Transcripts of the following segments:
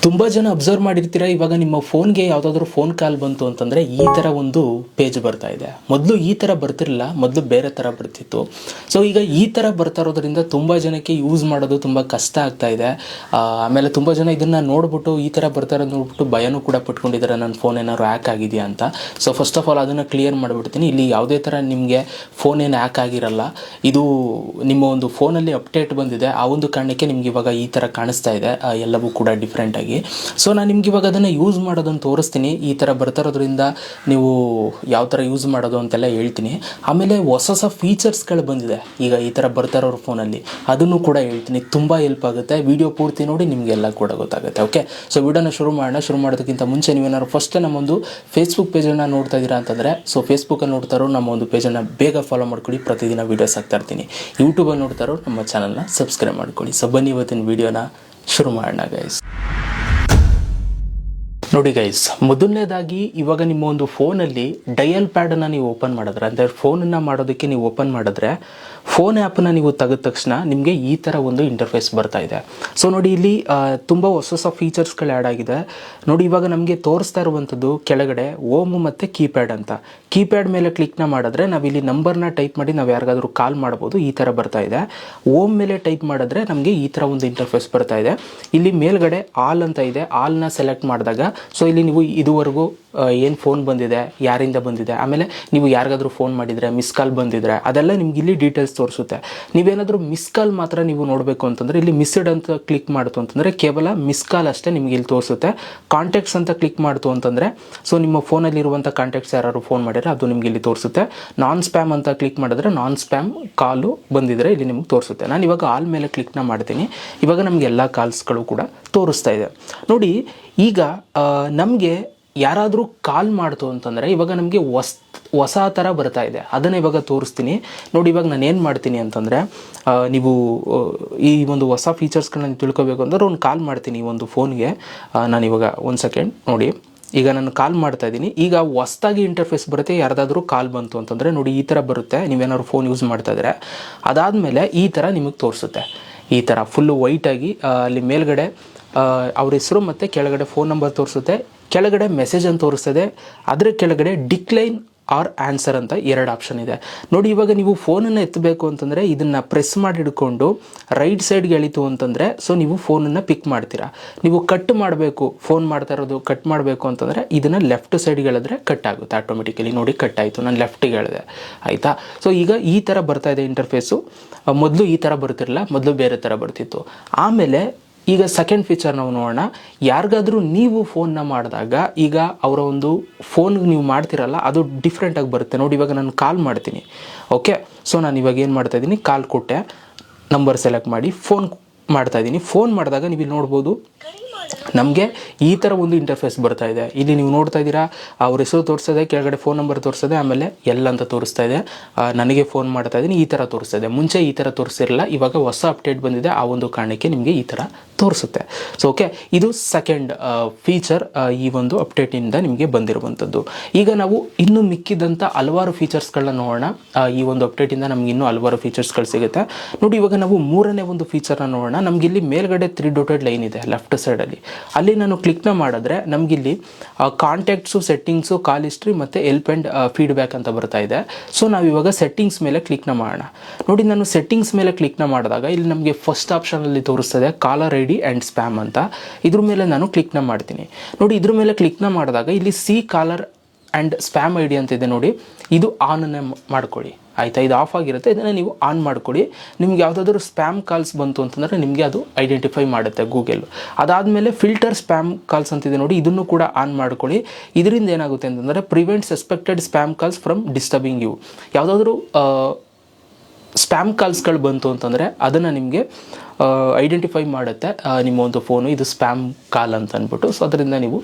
ತುಂಬ ಜನ ಅಬ್ಸರ್ವ್ ಮಾಡಿರ್ತೀರ, ಇವಾಗ ನಿಮ್ಮ ಫೋನ್ಗೆ ಯಾವುದಾದ್ರೂ ಫೋನ್ ಕಾಲ್ ಬಂತು ಅಂತಂದರೆ ಈ ಥರ ಒಂದು ಪೇಜ್ ಬರ್ತಾ ಇದೆ. ಮೊದಲು ಈ ಥರ ಬರ್ತಿರಲಿಲ್ಲ, ಮೊದಲು ಬೇರೆ ಥರ ಬರ್ತಿತ್ತು. ಸೊ ಈಗ ಈ ಥರ ಬರ್ತಾ ಇರೋದ್ರಿಂದ ತುಂಬ ಜನಕ್ಕೆ ಯೂಸ್ ಮಾಡೋದು ತುಂಬ ಕಷ್ಟ ಆಗ್ತಾ ಇದೆ. ಆಮೇಲೆ ತುಂಬ ಜನ ಇದನ್ನು ನೋಡ್ಬಿಟ್ಟು ಈ ಥರ ಬರ್ತಾ ಇರೋದು ನೋಡ್ಬಿಟ್ಟು ಭಯನೂ ಕೂಡ ಪಟ್ಕೊಂಡಿದ್ದಾರೆ, ನನ್ನ ಫೋನ್ ಏನಾದ್ರು ಹ್ಯಾಕ್ ಆಗಿದೆಯಾ ಅಂತ. ಸೊ ಫಸ್ಟ್ ಆಫ್ ಆಲ್ ಅದನ್ನು ಕ್ಲಿಯರ್ ಮಾಡಿಬಿಡ್ತೀನಿ. ಇಲ್ಲಿ ಯಾವುದೇ ಥರ ನಿಮಗೆ ಫೋನ್ ಏನು ಹ್ಯಾಕ್ ಆಗಿರಲ್ಲ. ಇದು ನಿಮ್ಮ ಒಂದು ಫೋನಲ್ಲಿ ಅಪ್ಡೇಟ್ ಬಂದಿದೆ, ಆ ಒಂದು ಕಾರಣಕ್ಕೆ ನಿಮ್ಗೆ ಇವಾಗ ಈ ಥರ ಕಾಣಿಸ್ತಾ ಇದೆ, ಎಲ್ಲವೂ ಕೂಡ ಡಿಫ್ರೆಂಟಾಗಿ. ಸೊ ನಾನು ನಿಮ್ಗೆ ಇವಾಗ ಅದನ್ನು ಯೂಸ್ ಮಾಡೋದನ್ನು ತೋರಿಸ್ತೀನಿ. ಈ ಥರ ಬರ್ತಾ ಇರೋದ್ರಿಂದ ನೀವು ಯಾವ ಥರ ಯೂಸ್ ಮಾಡೋದು ಅಂತೆಲ್ಲ ಹೇಳ್ತೀನಿ. ಆಮೇಲೆ ಹೊಸ ಹೊಸ ಫೀಚರ್ಸ್ಗಳು ಬಂದಿದೆ ಈಗ ಈ ಥರ ಬರ್ತಾ ಇರೋರ ಫೋನಲ್ಲಿ, ಅದನ್ನು ಕೂಡ ಹೇಳ್ತೀನಿ. ತುಂಬ ಹೆಲ್ಪ್ ಆಗುತ್ತೆ. ವಿಡಿಯೋ ಪೂರ್ತಿ ನೋಡಿ, ನಿಮಗೆಲ್ಲ ಕೂಡ ಗೊತ್ತಾಗುತ್ತೆ. ಓಕೆ, ಸೊ ವಿಡಿಯೋನ ಶುರು ಮಾಡೋಣ. ಶುರು ಮಾಡೋದಕ್ಕಿಂತ ಮುಂಚೆ ನೀವೇನಾದ್ರು ಫಸ್ಟ್ ನಮ್ಮೊಂದು ಫೇಸ್ಬುಕ್ ಪೇಜನ್ನು ನೋಡ್ತಾ ಇದ್ದೀರಾ ಅಂತಂದರೆ, ಸೊ ಫೇಸ್ಬುಕ್ಕಲ್ಲಿ ನೋಡ್ತಾರೋ ನಮ್ಮ ಒಂದು ಪೇಜನ್ನು ಬೇಗ ಫಾಲೋ ಮಾಡ್ಕೊಳ್ಳಿ. ಪ್ರತಿದಿನ ವೀಡಿಯೋಸ್ ಹಾಕ್ತಾ ಇರ್ತೀನಿ. ಯೂಟ್ಯೂಬಲ್ಲಿ ನೋಡ್ತಾರೋ ನಮ್ಮ ಚಾನಲ್ನ ಸಬ್ಸ್ಕ್ರೈಬ್ ಮಾಡ್ಕೊಳ್ಳಿ. ಸೊ ಬನ್ನಿ ಇವತ್ತಿನ ವೀಡಿಯೋನ ಶುರು ಮಾಡೋಣ ಗೈಸ್. ನೋಡಿ ಗೈಸ್, ಮೊದಲನೇದಾಗಿ ಇವಾಗ ನಿಮ್ಮ ಒಂದು ಫೋನಲ್ಲಿ ಡಯಲ್ ಪ್ಯಾಡನ್ನು ನೀವು ಓಪನ್ ಮಾಡಿದ್ರೆ, ಅಂದರೆ ಫೋನನ್ನು ಮಾಡೋದಕ್ಕೆ ನೀವು ಓಪನ್ ಮಾಡಿದ್ರೆ, ಫೋನ್ ಆ್ಯಪನ್ನು ನೀವು ತೆಗೆದ ತಕ್ಷಣ ನಿಮಗೆ ಈ ಥರ ಒಂದು ಇಂಟರ್ಫೇಸ್ ಬರ್ತಾ ಇದೆ. ಸೊ ನೋಡಿ, ಇಲ್ಲಿ ತುಂಬ ಹೊಸ ಹೊಸ ಫೀಚರ್ಸ್ಗಳು ಆ್ಯಡ್ ಆಗಿದೆ. ನೋಡಿ, ಇವಾಗ ನಮಗೆ ತೋರಿಸ್ತಾ ಇರುವಂಥದ್ದು ಕೆಳಗಡೆ ಓಮ್ ಮತ್ತು ಕೀಪ್ಯಾಡ್ ಅಂತ. ಕೀಪ್ಯಾಡ್ ಮೇಲೆ ಕ್ಲಿಕ್ನ ಮಾಡಿದ್ರೆ ನಾವಿಲ್ಲಿ ನಂಬರ್ನ ಟೈಪ್ ಮಾಡಿ ನಾವು ಯಾರಿಗಾದ್ರೂ ಕಾಲ್ ಮಾಡ್ಬೋದು. ಈ ಥರ ಬರ್ತಾ ಇದೆ. ಓಮ್ ಮೇಲೆ ಟೈಪ್ ಮಾಡಿದ್ರೆ ನಮಗೆ ಈ ಥರ ಒಂದು ಇಂಟರ್ಫೇಸ್ ಬರ್ತಾ ಇದೆ. ಇಲ್ಲಿ ಮೇಲ್ಗಡೆ ಆಲ್ ಅಂತ ಇದೆ. ಆಲ್ನ ಸೆಲೆಕ್ಟ್ ಮಾಡಿದಾಗ ಸೊ ಇಲ್ಲಿ ನೀವು ಇದುವರೆಗೂ ಏನು ಫೋನ್ ಬಂದಿದೆ, ಯಾರಿಂದ ಬಂದಿದೆ, ಆಮೇಲೆ ನೀವು ಯಾರಿಗಾದ್ರೂ ಫೋನ್ ಮಾಡಿದರೆ, ಮಿಸ್ ಕಾಲ್ ಬಂದಿದ್ರೆ ಅದೆಲ್ಲ ನಿಮ್ಗೆ ಇಲ್ಲಿ ಡೀಟೇಲ್ಸ್ ತೋರಿಸುತ್ತೆ. ನೀವೇನಾದರೂ ಮಿಸ್ ಕಾಲ್ ಮಾತ್ರ ನೀವು ನೋಡಬೇಕು ಅಂತಂದರೆ ಇಲ್ಲಿ ಮಿಸ್ಡ್ ಅಂತ ಕ್ಲಿಕ್ ಮಾಡ್ತು ಅಂತಂದರೆ ಕೇವಲ ಮಿಸ್ ಕಾಲ್ ಅಷ್ಟೇ ನಿಮಗೆ ಇಲ್ಲಿ ತೋರಿಸುತ್ತೆ. ಕಾಂಟ್ಯಾಕ್ಟ್ಸ್ ಅಂತ ಕ್ಲಿಕ್ ಮಾಡ್ತು ಅಂತಂದರೆ ಸೊ ನಿಮ್ಮ ಫೋನಲ್ಲಿರುವಂಥ ಕಾಂಟ್ಯಾಕ್ಟ್ಸ್ ಯಾರು ಫೋನ್ ಮಾಡಿದರೆ ಅದು ನಿಮಗೆ ಇಲ್ಲಿ ತೋರಿಸುತ್ತೆ. ನಾನ್ ಸ್ಪ್ಯಾಮ್ ಅಂತ ಕ್ಲಿಕ್ ಮಾಡಿದ್ರೆ ನಾನ್ ಸ್ಪ್ಯಾಮ್ ಕಾಲು ಬಂದಿದ್ರೆ ಇಲ್ಲಿ ನಿಮಗೆ ತೋರಿಸುತ್ತೆ. ನಾನು ಇವಾಗ ಆಲ್ ಮೇಲೆ ಕ್ಲಿಕ್ನ ಮಾಡ್ತೀನಿ. ಇವಾಗ ನಮಗೆ ಎಲ್ಲ ಕಾಲ್ಸ್ಗಳು ಕೂಡ ತೋರಿಸ್ತಾ ಇದೆ. ನೋಡಿ, ಈಗ ನಮಗೆ ಯಾರಾದರೂ ಕಾಲ್ ಮಾಡ್ತು ಅಂತಂದರೆ ಇವಾಗ ನಮಗೆ ಹೊಸ ಥರ ಬರ್ತಾ ಇದೆ. ಅದನ್ನು ಇವಾಗ ತೋರಿಸ್ತೀನಿ. ನೋಡಿ, ಇವಾಗ ನಾನು ಏನು ಮಾಡ್ತೀನಿ ಅಂತಂದರೆ, ನೀವು ಈ ಒಂದು ಹೊಸ ಫೀಚರ್ಸ್ಗಳನ್ನ ತಿಳ್ಕೊಬೇಕು ಅಂದರೆ ಒಂದು ಕಾಲ್ ಮಾಡ್ತೀನಿ ಈ ಒಂದು ಫೋನ್ಗೆ. ನಾನು ಇವಾಗ ಒಂದು ಸೆಕೆಂಡ್ ನೋಡಿ, ಈಗ ನಾನು ಕಾಲ್ ಮಾಡ್ತಾ ಇದ್ದೀನಿ. ಈಗ ಹೊಸ್ದಾಗಿ ಇಂಟರ್ಫೇಸ್ ಬರುತ್ತೆ. ಯಾರ್ದಾದ್ರೂ ಕಾಲ್ ಬಂತು ಅಂತಂದರೆ ನೋಡಿ ಈ ಥರ ಬರುತ್ತೆ. ನೀವೇನಾದ್ರು ಫೋನ್ ಯೂಸ್ ಮಾಡ್ತಾ ಇದ್ರೆ ಅದಾದಮೇಲೆ ಈ ಥರ ನಿಮಗೆ ತೋರಿಸುತ್ತೆ. ಈ ಥರ ಫುಲ್ಲು ವೈಟಾಗಿ ಅಲ್ಲಿ ಮೇಲ್ಗಡೆ ಅವ್ರ ಹೆಸರು ಮತ್ತು ಕೆಳಗಡೆ ಫೋನ್ ನಂಬರ್ ತೋರಿಸುತ್ತೆ. ಕೆಳಗಡೆ ಮೆಸೇಜ್ ಅಂತ ತೋರಿಸ್ತದೆ. ಅದರ ಕೆಳಗಡೆ ಡಿಕ್ಲೈನ್ ಆರ್ ಆನ್ಸರ್ ಅಂತ 2 ಆಪ್ಷನ್ ಇದೆ. ನೋಡಿ, ಇವಾಗ ನೀವು ಫೋನನ್ನು ಎತ್ತಬೇಕು ಅಂತಂದರೆ ಇದನ್ನು ಪ್ರೆಸ್ ಮಾಡಿ ಹಿಡ್ಕೊಂಡು ರೈಟ್ ಸೈಡ್ಗೆ ಎಳಿತು ಅಂತಂದರೆ ಸೊ ನೀವು ಫೋನನ್ನು ಪಿಕ್ ಮಾಡ್ತೀರಾ. ನೀವು ಕಟ್ ಮಾಡಬೇಕು, ಫೋನ್ ಮಾಡ್ತಾ ಇರೋದು ಕಟ್ ಮಾಡಬೇಕು ಅಂತಂದರೆ ಇದನ್ನು ಲೆಫ್ಟ್ ಸೈಡ್ಗೆ ಹೇಳಿದ್ರೆ ಕಟ್ ಆಗುತ್ತೆ ಆಟೋಮೆಟಿಕಲಿ. ನೋಡಿ, ಕಟ್ ಆಯಿತು, ನಾನು ಲೆಫ್ಟಿಗೆ ಹೇಳಿದೆ, ಆಯಿತಾ. ಸೊ ಈಗ ಈ ಥರ ಬರ್ತಾ ಇದೆ ಇಂಟರ್ಫೇಸು. ಮೊದಲು ಈ ಥರ ಬರ್ತಿರಲಿಲ್ಲ, ಮೊದಲು ಬೇರೆ ಥರ ಬರ್ತಿತ್ತು. ಆಮೇಲೆ ಈಗ ಸೆಕೆಂಡ್ ಫೀಚರ್ ನಾವು ನೋಡೋಣ. ಯಾರಿಗಾದ್ರೂ ನೀವು ಫೋನ್ನ ಮಾಡಿದಾಗ ಈಗ ಅವರ ಒಂದು ಫೋನ್ಗೆ ನೀವು ಮಾಡ್ತಿರಲ್ಲ, ಅದು ಡಿಫ್ರೆಂಟಾಗಿ ಬರುತ್ತೆ. ನೋಡಿ, ಇವಾಗ ನಾನು ಕಾಲ್ ಮಾಡ್ತೀನಿ. ಓಕೆ, ಸೊ ನಾನು ಇವಾಗ ಏನು ಮಾಡ್ತಾಯಿದ್ದೀನಿ, ಕಾಲ್ ಕೊಟ್ಟೆ, ನಂಬರ್ ಸೆಲೆಕ್ಟ್ ಮಾಡಿ ಫೋನ್ ಮಾಡ್ತಾಯಿದ್ದೀನಿ. ಫೋನ್ ಮಾಡಿದಾಗ ನೀವು ಇಲ್ಲಿ ನೋಡ್ಬೋದು ನಮಗೆ ಈ ಥರ ಒಂದು ಇಂಟರ್ಫೇಸ್ ಬರ್ತಾ ಇದೆ. ಇಲ್ಲಿ ನೀವು ನೋಡ್ತಾ ಇದ್ದೀರಾ, ಅವ್ರ ಹೆಸರು ತೋರಿಸ್ತದೆ, ಕೆಳಗಡೆ ಫೋನ್ ನಂಬರ್ ತೋರಿಸ್ತದೆ, ಆಮೇಲೆ ಎಲ್ಲ ಅಂತ ತೋರಿಸ್ತಾ ಇದೆ. ನನಗೆ ಫೋನ್ ಮಾಡ್ತಾ ಇದ್ದೀನಿ, ಈ ಥರ ತೋರಿಸ್ತಾ ಇದೆ. ಮುಂಚೆ ಈ ಥರ ತೋರಿಸಿರಲಿಲ್ಲ, ಇವಾಗ ಹೊಸ ಅಪ್ಡೇಟ್ ಬಂದಿದೆ, ಆ ಒಂದು ಕಾರಣಕ್ಕೆ ನಿಮಗೆ ಈ ಥರ ತೋರಿಸುತ್ತೆ. ಸೊ ಓಕೆ, ಇದು ಸೆಕೆಂಡ್ ಫೀಚರ್ ಈ ಒಂದು ಅಪ್ಡೇಟಿಂದ ನಿಮಗೆ ಬಂದಿರುವಂಥದ್ದು. ಈಗ ನಾವು ಇನ್ನೂ ಮಿಕ್ಕಿದಂಥ ಹಲವಾರು ಫೀಚರ್ಸ್ಗಳನ್ನ ನೋಡೋಣ. ಈ ಒಂದು ಅಪ್ಡೇಟಿಂದ ನಮ್ಗೆ ಇನ್ನೂ ಹಲವಾರು ಫೀಚರ್ಸ್ಗಳು ಸಿಗುತ್ತೆ. ನೋಡಿ, ಇವಾಗ ನಾವು ಮೂರನೇ ಒಂದು ಫೀಚರ್ನ ನೋಡೋಣ. ನಮಗಿಲ್ಲಿ ಮೇಲ್ಗಡೆ 3 ಡಾಟೆಡ್ ಲೈನ್ ಇದೆ ಲೆಫ್ಟ್ ಸೈಡಲ್ಲಿ. ಅಲ್ಲಿ ನಾನು ಕ್ಲಿಕ್ನ ಮಾಡಿದ್ರೆ ನಮಗಿಲ್ಲಿ ಕಾಂಟ್ಯಾಕ್ಟ್ಸು, ಸೆಟ್ಟಿಂಗ್ಸು, ಕಾಲ್ ಹಿಸ್ಟ್ರಿ ಮತ್ತು ಹೆಲ್ಪ್ ಆ್ಯಂಡ್ ಫೀಡ್ಬ್ಯಾಕ್ ಅಂತ ಬರ್ತಾ ಇದೆ. ಸೊ ನಾವು ಇವಾಗ ಸೆಟ್ಟಿಂಗ್ಸ್ ಮೇಲೆ ಕ್ಲಿಕ್ನ ಮಾಡೋಣ. ನೋಡಿ, ನಾನು ಸೆಟ್ಟಿಂಗ್ಸ್ ಮೇಲೆ ಕ್ಲಿಕ್ನ ಮಾಡಿದಾಗ ಇಲ್ಲಿ ನಮಗೆ ಫಸ್ಟ್ ಆಪ್ಷನಲ್ಲಿ ತೋರಿಸ್ತದೆ caller I D and spam ಅಂತ. ಇದ್ರ ಮೇಲೆ ನಾನು ಕ್ಲಿಕ್ನ ಮಾಡ್ತೀನಿ. ನೋಡಿ, ಇದ್ರ ಮೇಲೆ ಕ್ಲಿಕ್ನ ಮಾಡಿದಾಗ ಇಲ್ಲಿ ಸಿ caller and spam I D ಅಂತಿದೆ. ನೋಡಿ, ಇದು ಆನನ್ನೇ ಮಾಡ್ಕೊಳ್ಳಿ, ಆಯಿತಾ. ಇದು ಆಫ್ ಆಗಿರುತ್ತೆ, ಇದನ್ನು ನೀವು ಆನ್ ಮಾಡ್ಕೊಳ್ಳಿ. ನಿಮ್ಗೆ ಯಾವುದಾದ್ರೂ ಸ್ಪ್ಯಾಮ್ ಕಾಲ್ಸ್ ಬಂತು ಅಂತಂದರೆ ನಿಮಗೆ ಅದು ಐಡೆಂಟಿಫೈ ಮಾಡುತ್ತೆ ಗೂಗಲ್. ಅದಾದಮೇಲೆ ಫಿಲ್ಟರ್ ಸ್ಪ್ಯಾಮ್ ಕಾಲ್ಸ್ ಅಂತಿದೆ ನೋಡಿ, ಇದನ್ನು ಕೂಡ ಆನ್ ಮಾಡ್ಕೊಳ್ಳಿ. ಇದರಿಂದ ಏನಾಗುತ್ತೆ ಅಂತಂದರೆ prevent suspected spam calls from disturbing you. ಯಾವುದಾದ್ರೂ ಸ್ಪ್ಯಾಮ್ ಕಾಲ್ಸ್ಗಳು ಬಂತು ಅಂತಂದರೆ ಅದನ್ನು ನಿಮಗೆ ಐಡೆಂಟಿಫೈ ಮಾಡುತ್ತೆ ನಿಮ್ಮ ಒಂದು ಫೋನು ಇದು ಸ್ಪ್ಯಾಮ್ ಕಾಲ್ ಅಂತ ಅಂದ್ಬಿಟ್ಟು. ಸೊ ಅದರಿಂದ ನೀವು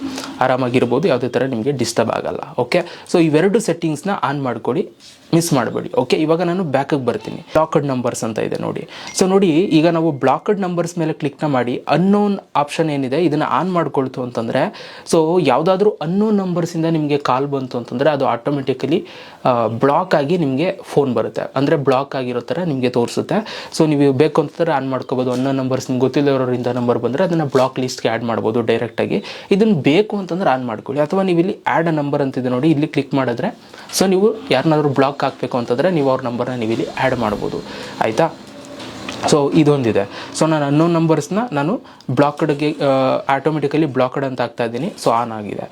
ಆರಾಮಾಗಿರ್ಬೋದು, ಯಾವುದೇ ಥರ ನಿಮಗೆ ಡಿಸ್ಟರ್ಬ್ ಆಗಲ್ಲ. ಓಕೆ, ಸೊ ಇವೆರಡು ಸೆಟ್ಟಿಂಗ್ಸ್ನ ಆನ್ ಮಾಡ್ಕೊಳ್ಳಿ, ಮಿಸ್ ಮಾಡಬೇಡಿ. ಓಕೆ, ಇವಾಗ ನಾನು ಬ್ಯಾಕಿಗೆ ಬರ್ತೀನಿ. ಬ್ಲಾಕ್ಡ್ ನಂಬರ್ಸ್ ಅಂತ ಇದೆ ನೋಡಿ. ಸೊ ನೋಡಿ, ಈಗ ನಾವು ಬ್ಲಾಕ್ಡ್ ನಂಬರ್ಸ್ ಮೇಲೆ ಕ್ಲಿಕ್ನ ಮಾಡಿ ಅನ್ನೋನ್ ಆಪ್ಷನ್ ಏನಿದೆ ಇದನ್ನು ಆನ್ ಮಾಡ್ಕೊಳ್ತು ಅಂತಂದರೆ, ಸೊ ಯಾವುದಾದ್ರೂ ಅನ್ನೋನ್ ನಂಬರ್ಸಿಂದ ನಿಮಗೆ ಕಾಲ್ ಬಂತು ಅಂತಂದರೆ ಅದು ಆಟೋಮೆಟಿಕಲಿ ಬ್ಲಾಕ್ ಆಗಿ ನಿಮಗೆ ಫೋನ್ ಬರುತ್ತೆ, ಅಂದರೆ ಬ್ಲಾಕ್ ಆಗಿರೋ ಥರ ನಿಮಗೆ ತೋರಿಸುತ್ತೆ. ಸೊ ನೀವು ಬೇಕು ಅಂತಂದರೆ ಆನ್ ಮಾಡ್ಕೋಬೋದು. ಮಾಡ್ಬೋದು. ಅನ್ನೋ ನಂಬರ್ಸ್ ನಿಮ್ಗೆ ಗೊತ್ತಿಲ್ಲದವರಿಂದ ನಂಬರ್ ಬಂದರೆ ಅದನ್ನು ಬ್ಲಾಕ್ ಲಿಸ್ಟ್ಗೆ ಆ್ಯಡ್ ಮಾಡ್ಬೋದು ಡೈರೆಕ್ಟಾಗಿ. ಇದನ್ನು ಬೇಕು ಅಂತಂದ್ರೆ ಆನ್ ಮಾಡ್ಕೊಳ್ಳಿ. ಅಥವಾ ನೀವು ಇಲ್ಲಿ ಆ್ಯಡ್ ಅ ನಂಬರ್ ಅಂತಿದೆ ನೋಡಿ, ಇಲ್ಲಿ ಕ್ಲಿಕ್ ಮಾಡಿದ್ರೆ ಸೊ ನೀವು ಯಾರನ್ನಾದ್ರೂ ಬ್ಲಾಕ್ ಹಾಕಬೇಕು ಅಂತಂದರೆ ನೀವು ಅವ್ರ ನಂಬರ್ನ ನೀವು ಇಲ್ಲಿ ಆ್ಯಡ್ ಮಾಡ್ಬೋದು. ಆಯಿತಾ? ಸೊ ಇದೊಂದಿದೆ. ಸೊ ನಾನು ಅನ್ನೋನ್ ನಂಬರ್ಸ್ನ ನಾನು ಬ್ಲಾಕ್ಡ್ಗೆ ಆಟೋಮೆಟಿಕಲಿ ಬ್ಲಾಕ್ಡ್ ಅಂತ ಆಗ್ತಾ ಇದ್ದೀನಿ. ಸೊ ಆನ್ ಆಗಿದೆ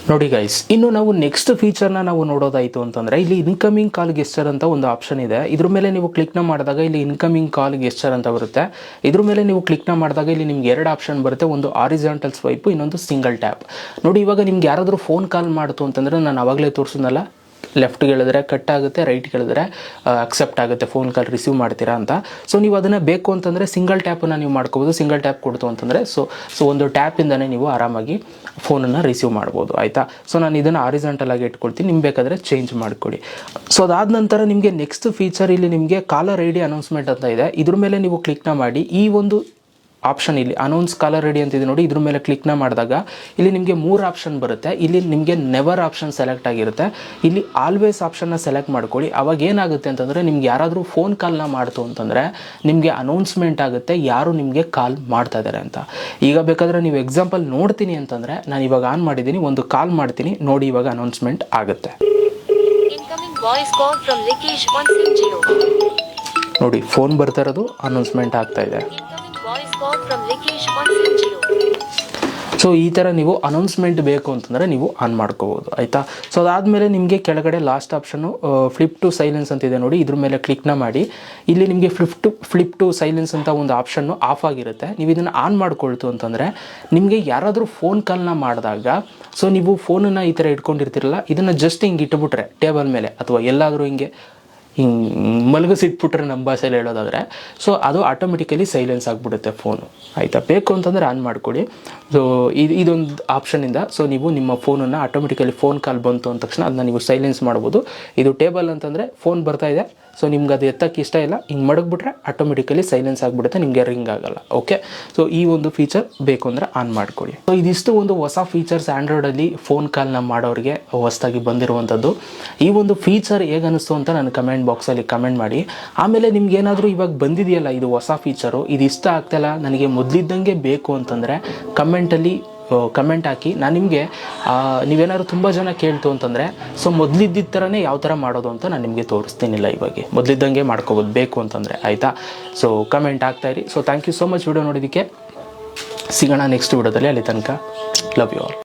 ನೋಡಿ ಗೈಸ್. ಇನ್ನು ನಾವು ನೆಕ್ಸ್ಟ್ ಫೀಚರ್ನ ನಾವು ನೋಡೋದಾಯಿತು ಅಂತಂದರೆ ಇಲ್ಲಿ ಇನ್ಕಮಿಂಗ್ ಕಾಲ್ ಗೆಸ್ಚರ್ ಅಂತ ಒಂದು ಆಪ್ಷನ್ ಇದೆ. ಇದ್ರ ಮೇಲೆ ನೀವು ಕ್ಲಿಕ್ನ ಮಾಡಿದಾಗ ಇಲ್ಲಿ ಇನ್ಕಮಿಂಗ್ ಕಾಲ್ ಗೆಸ್ಚರ್ ಅಂತ ಬರುತ್ತೆ. ಇದ್ರ ಮೇಲೆ ನೀವು ಕ್ಲಿಕ್ನ ಮಾಡಿದಾಗ ಇಲ್ಲಿ ನಿಮ್ಗೆ 2 ಆಪ್ಷನ್ ಬರುತ್ತೆ. ಒಂದು ಹಾರಿಜಾಂಟಲ್ ಸ್ವೈಪು, ಇನ್ನೊಂದು ಸಿಂಗಲ್ ಟ್ಯಾಪ್. ನೋಡಿ ಇವಾಗ ನಿಮ್ಗೆ ಯಾರಾದರೂ ಫೋನ್ ಕಾಲ್ ಮಾಡ್ತು ಅಂತಂದರೆ ನಾನು ಆವಾಗಲೇ ತೋರಿಸಿದ್ನಲ್ಲ, ಲೆಫ್ಟ್ಗೆ ಹೇಳಿದ್ರೆ ಕಟ್ ಆಗುತ್ತೆ, ರೈಟ್ಗೆ ಹೇಳಿದ್ರೆ ಅಕ್ಸೆಪ್ಟ್ ಆಗುತ್ತೆ, ಫೋನ್ ಕಾಲ್ ರಿಸೀವ್ ಮಾಡ್ತೀರಾ ಅಂತ. ಸೊ ನೀವು ಅದನ್ನು ಬೇಕು ಅಂತಂದರೆ ಸಿಂಗಲ್ ಟ್ಯಾಪನ್ನು ನೀವು ಮಾಡ್ಕೋಬೋದು. ಸಿಂಗಲ್ ಟ್ಯಾಪ್ ಕೊಡ್ತು ಅಂತಂದರೆ ಸೊ ಒಂದು ಟ್ಯಾಪಿಂದನೇ ನೀವು ಆರಾಮಾಗಿ ಫೋನನ್ನು ರಿಸೀವ್ ಮಾಡ್ಬೋದು. ಆಯಿತಾ? ಸೊ ನಾನು ಇದನ್ನು ಹಾರಿಜಾಂಟಲ್ ಆಗಿ ಇಟ್ಕೊಳ್ತೀನಿ, ನಿಮ್ಗೆ ಬೇಕಾದರೆ ಚೇಂಜ್ ಮಾಡ್ಕೊಳ್ಳಿ. ಸೊ ಅದಾದ ನಂತರ ನಿಮಗೆ ನೆಕ್ಸ್ಟ್ ಫೀಚರ್ ಇಲ್ಲಿ ನಿಮಗೆ ಕಾಲರ್ ಐ ಡಿ ಅನೌನ್ಸ್ಮೆಂಟ್ ಅಂತ ಇದೆ. ಇದ್ರ ಮೇಲೆ ನೀವು ಕ್ಲಿಕ್ನ ಮಾಡಿ ಈ ಒಂದು ಆಪ್ಷನ್ ಇಲ್ಲಿ ಅನೌನ್ಸ್ ಕಾಲರ್ ರೆಡಿ ಅಂತಿದೆ ನೋಡಿ, ಇದ್ರ ಮೇಲೆ ಕ್ಲಿಕ್ನ ಮಾಡಿದಾಗ ಇಲ್ಲಿ ನಿಮಗೆ 3 ಆಪ್ಷನ್ ಬರುತ್ತೆ. ಇಲ್ಲಿ ನಿಮಗೆ ನೆವರ್ ಆಪ್ಷನ್ ಸೆಲೆಕ್ಟ್ ಆಗಿರುತ್ತೆ. ಇಲ್ಲಿ ಆಲ್ವೇಸ್ ಆಪ್ಷನ್ನ ಸೆಲೆಕ್ಟ್ ಮಾಡ್ಕೊಳ್ಳಿ. ಅವಾಗ ಏನಾಗುತ್ತೆ ಅಂತಂದರೆ ನಿಮ್ಗೆ ಯಾರಾದರೂ ಫೋನ್ ಕಾಲ್ನ ಮಾಡ್ತು ಅಂತಂದರೆ ನಿಮಗೆ ಅನೌನ್ಸ್ಮೆಂಟ್ ಆಗುತ್ತೆ ಯಾರು ನಿಮಗೆ ಕಾಲ್ ಮಾಡ್ತಾ ಇದ್ದಾರೆ ಅಂತ. ಈಗ ಬೇಕಾದರೆ ನೀವು ಎಕ್ಸಾಂಪಲ್ ನೋಡ್ತೀನಿ ಅಂತಂದರೆ ನಾನು ಇವಾಗ ಆನ್ ಮಾಡಿದ್ದೀನಿ, ಒಂದು ಕಾಲ್ ಮಾಡ್ತೀನಿ ನೋಡಿ, ಇವಾಗ ಅನೌನ್ಸ್ಮೆಂಟ್ ಆಗುತ್ತೆ ನೋಡಿ. ಫೋನ್ ಬರ್ತಾ ಇರೋದು ಅನೌನ್ಸ್ಮೆಂಟ್ ಆಗ್ತಾ ಇದೆ. ಸೊ ಈ ಥರ ನೀವು ಅನೌನ್ಸ್ಮೆಂಟ್ ಬೇಕು ಅಂತಂದರೆ ನೀವು ಆನ್ ಮಾಡ್ಕೋಬೋದು. ಆಯಿತಾ? ಸೊ ಅದಾದಮೇಲೆ ನಿಮಗೆ ಕೆಳಗಡೆ last option flip to silence ಅಂತಿದೆ ನೋಡಿ, ಇದ್ರ ಮೇಲೆ ಕ್ಲಿಕ್ನ ಮಾಡಿ. ಇಲ್ಲಿ ನಿಮಗೆ ಫ್ಲಿಪ್ ಟು ಸೈಲೆನ್ಸ್ ಅಂತ ಒಂದು ಆಪ್ಷನ್ನು ಆಫ್ ಆಗಿರುತ್ತೆ. ನೀವು ಇದನ್ನು ಆನ್ ಮಾಡ್ಕೊಳ್ತು ಅಂತಂದರೆ ನಿಮಗೆ ಯಾರಾದರೂ ಫೋನ್ ಕಾಲ್ನ ಮಾಡಿದಾಗ ಸೊ ನೀವು ಫೋನನ್ನು ಈ ಥರ ಇಟ್ಕೊಂಡಿರ್ತಿರಲ್ಲ, ಇದನ್ನು ಜಸ್ಟ್ ಹಿಂಗೆ ಇಟ್ಬಿಟ್ರೆ ಟೇಬಲ್ ಮೇಲೆ ಅಥವಾ ಎಲ್ಲಾದರೂ ಹಿಂಗೆ ಮಲಗಿಸಿಟ್ಬಿಟ್ರೆ ನಮ್ಮ ಭಾಷೆಯಲ್ಲಿ ಹೇಳೋದಾದರೆ ಸೊ ಅದು ಆಟೋಮೆಟಿಕಲಿ ಸೈಲೆನ್ಸ್ ಆಗಿಬಿಡುತ್ತೆ ಫೋನು. ಆಯಿತಾ? ಬೇಕು ಅಂತಂದರೆ ಆನ್ ಮಾಡ್ಕೊಳ್ಳಿ. ಸೊ ಇದೊಂದು ಆಪ್ಷನಿಂದ ಸೊ ನೀವು ನಿಮ್ಮ ಫೋನನ್ನು ಆಟೋಮೆಟಿಕಲಿ ಫೋನ್ ಕಾಲ್ ಬಂತು ಅಂದ ತಕ್ಷಣ ಅದನ್ನ ನೀವು ಸೈಲೆನ್ಸ್ ಮಾಡ್ಬೋದು. ಇದು ಟೇಬಲ್ ಅಂತಂದರೆ ಫೋನ್ ಬರ್ತಾ ಇದೆ, ಸೊ ನಿಮ್ಗೆ ಅದು ಎತ್ತಕ್ಕೆ ಇಷ್ಟ ಇಲ್ಲ, ಹಿಂಗೆ ಮಡಗ್ಬಿಟ್ರೆ ಆಟೋಮೆಟಿಕಲಿ ಸೈಲೆನ್ಸ್ ಆಗಿಬಿಡುತ್ತೆ, ನಿಮಗೆ ರಿಂಗ್ ಆಗಲ್ಲ. ಓಕೆ? ಸೊ ಈ ಒಂದು ಫೀಚರ್ ಬೇಕು ಅಂದರೆ ಆನ್ ಮಾಡ್ಕೊಳ್ಳಿ. ಸೊ ಇದಿಷ್ಟು ಒಂದು ಹೊಸ ಫೀಚರ್ಸ್ ಆ್ಯಂಡ್ರಾಯ್ಡಲ್ಲಿ ಫೋನ್ ಕಾಲ್ನ ಮಾಡೋರಿಗೆ ಹೊಸದಾಗಿ ಬಂದಿರುವಂಥದ್ದು. ಈ ಒಂದು ಫೀಚರ್ ಹೇಗೆ ಅನ್ನಿಸ್ತು ಅಂತ ನಾನು ಕಮೆಂಟ್ ಬಾಕ್ಸಲ್ಲಿ ಕಮೆಂಟ್ ಮಾಡಿ. ಆಮೇಲೆ ನಿಮ್ಗೆ ಏನಾದರೂ ಇವಾಗ ಬಂದಿದೆಯಲ್ಲ ಇದು ಹೊಸ ಫೀಚರು, ಇದು ಇಷ್ಟ ಆಗ್ತಾಯಿಲ್ಲ, ನನಗೆ ಮೊದಲಿದ್ದಂಗೆ ಬೇಕು ಅಂತಂದರೆ ಕಮೆಂಟ್ ಹಾಕಿ. ನಾನು ನಿಮಗೆ ನೀವೇನಾದ್ರು ತುಂಬ ಜನ ಕೇಳ್ತು ಅಂತಂದರೆ ಸೊ ಮೊದಲಿದ್ದಿದ್ದ ಥರನೇ ಯಾವ ಥರ ಮಾಡೋದು ಅಂತ ನಾನು ನಿಮಗೆ ತೋರಿಸ್ತೀನಿಲ್ಲ. ಇವಾಗ ಮೊದಲಿದ್ದಂಗೆ ಮಾಡ್ಕೋಬೋದು ಬೇಕು ಅಂತಂದರೆ. ಆಯಿತಾ? ಸೊ ಕಮೆಂಟ್ ಆಗ್ತಾಯಿರಿ. So thank you so much video ನೋಡೋದಕ್ಕೆ. ಸಿಗೋಣ ನೆಕ್ಸ್ಟ್ ವಿಡಿಯೋದಲ್ಲಿ. ಅಲ್ಲಿ ತನಕ ಲವ್ ಯು ಆಲ್.